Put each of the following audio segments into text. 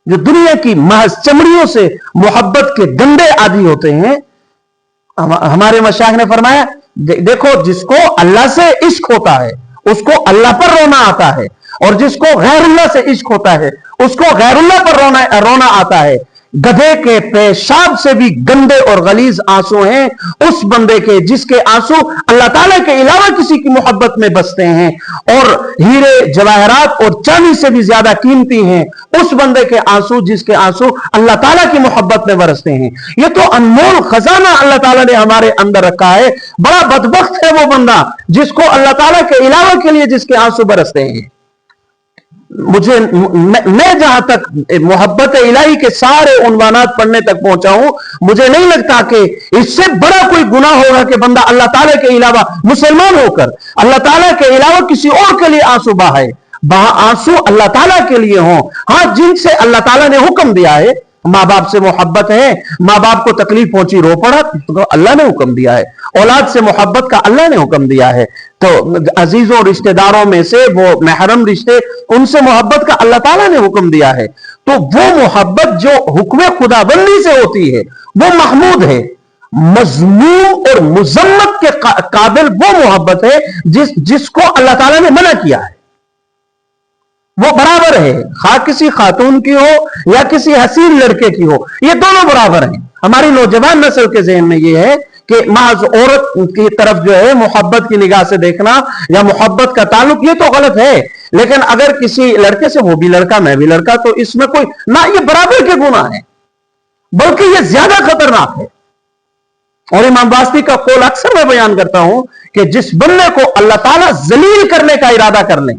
जो दुनिया की महज चमड़ियों से मोहब्बत के गंदे आदि होते हैं। हमारे मशाइख ने फरमाया, देखो जिसको अल्लाह से इश्क होता है उसको अल्लाह पर रोना आता है, और जिसको गैरुल्लाह से इश्क होता है उसको गैरुल्लाह पर रोना आता है। गधे के पेशाब से भी गंदे और गलीज आंसू हैं उस बंदे के जिसके आंसू अल्लाह ताला के अलावा किसी की मोहब्बत में बसते हैं, और हीरे जवाहरात और चांदी से भी ज्यादा कीमती हैं उस बंदे के आंसू जिसके आंसू अल्लाह ताला की मोहब्बत में बरसते हैं। ये तो अनमोल खजाना अल्लाह ताला ने हमारे अंदर रखा है। बड़ा बदबख्त है वो बंदा जिसको अल्लाह ताला के अलावा के लिए जिसके आंसू बरसते हैं। मैं जहां तक मोहब्बत इलाही के सारे उन्वानात पढ़ने तक पहुंचा हूं, मुझे नहीं लगता कि इससे बड़ा कोई गुनाह होगा कि बंदा अल्लाह ताला के अलावा मुसलमान होकर अल्लाह ताला के अलावा किसी और के लिए आंसू बहाए। आंसू अल्लाह ताला के लिए हो, हाँ, जिनसे अल्लाह ताला ने हुक्म दिया है। माँ बाप से मोहब्बत है, माँ बाप को तकलीफ पहुंची रो पड़ा, तो अल्लाह ने हुक्म दिया है। औलाद से मोहब्बत का अल्लाह ने हुक्म दिया है। तो अजीजों रिश्तेदारों में से वो महरम रिश्ते, उनसे मोहब्बत का अल्लाह ताला ने हुक्म दिया है। तो वो मोहब्बत जो हुक्म खुदाबंदी से होती है वो महमूद है। मजमूम और मुजम्मत के काबिल वो मोहब्बत है जिसको अल्लाह ताला ने मना किया है। वो बराबर है, खा किसी खातून की हो या किसी हसीन लड़के की हो, ये दोनों बराबर हैं। हमारी नौजवान नस्ल के ज़हन में ये है कि महज औरत की तरफ जो है मोहब्बत की निगाह से देखना या मोहब्बत का ताल्लुक, ये तो गलत है। लेकिन अगर किसी लड़के से वो भी लड़का मैं भी लड़का, तो इसमें कोई ना, ये बराबर के गुनाह है, बल्कि ये ज्यादा खतरनाक है। और इमाम वास्ती का कौल अक्सर मैं बयान करता हूं कि जिस बंदे को अल्लाह ताला जलील करने का इरादा कर ले,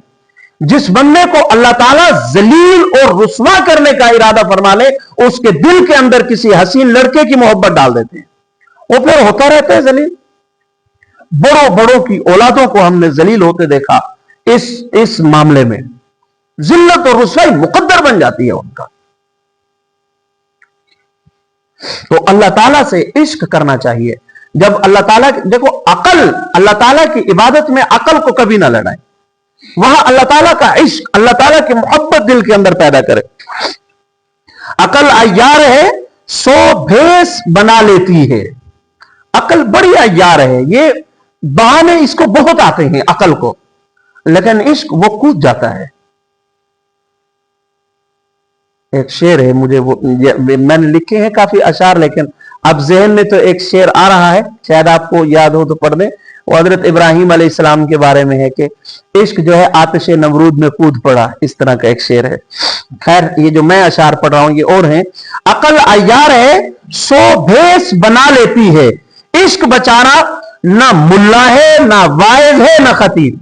जिस बंदे को अल्लाह ताला जलील और रुस्वा करने का इरादा फरमा ले, उसके दिल के अंदर किसी हसीन लड़के की मोहब्बत डाल देते हैं, वो फिर होता रहता है जलील। बड़ों बड़ों की औलादों को हमने जलील होते देखा। इस मामले में जिल्लत और रुस्वाई मुकद्दर बन जाती है उनका। तो अल्लाह ताला से इश्क करना चाहिए। जब अल्लाह ताला, देखो अकल, अल्लाह ताला की इबादत में अकल को कभी ना लड़ाए, वहां अल्लाह ताला का इश्क, अल्लाह ताला की मोहब्बत दिल के अंदर पैदा करे। अकल अय्यार है, 100 भेस बना लेती है। अकल बड़ी अय्यार है, ये बहाने इसको बहुत आते हैं अकल को, लेकिन इश्क वो कूद जाता है। एक शेर है, मुझे वो मैंने लिखे हैं काफी अशार, लेकिन अब जहन में तो एक शेर आ रहा है, शायद आपको याद हो तो पढ़ दें। वो हजरत इब्राहिम अलैहिस्सलाम के बारे में है कि इश्क जो है आतिश नमरूद में कूद पड़ा, इस तरह का एक शेर है। खैर, ये जो मैं अशार पढ़ रहा हूं ये और है। अकल अय्यार है, 100 भेस बना लेती है। इश्क बेचारा ना मुल्ला है, ना वाइज है, ना खतीब।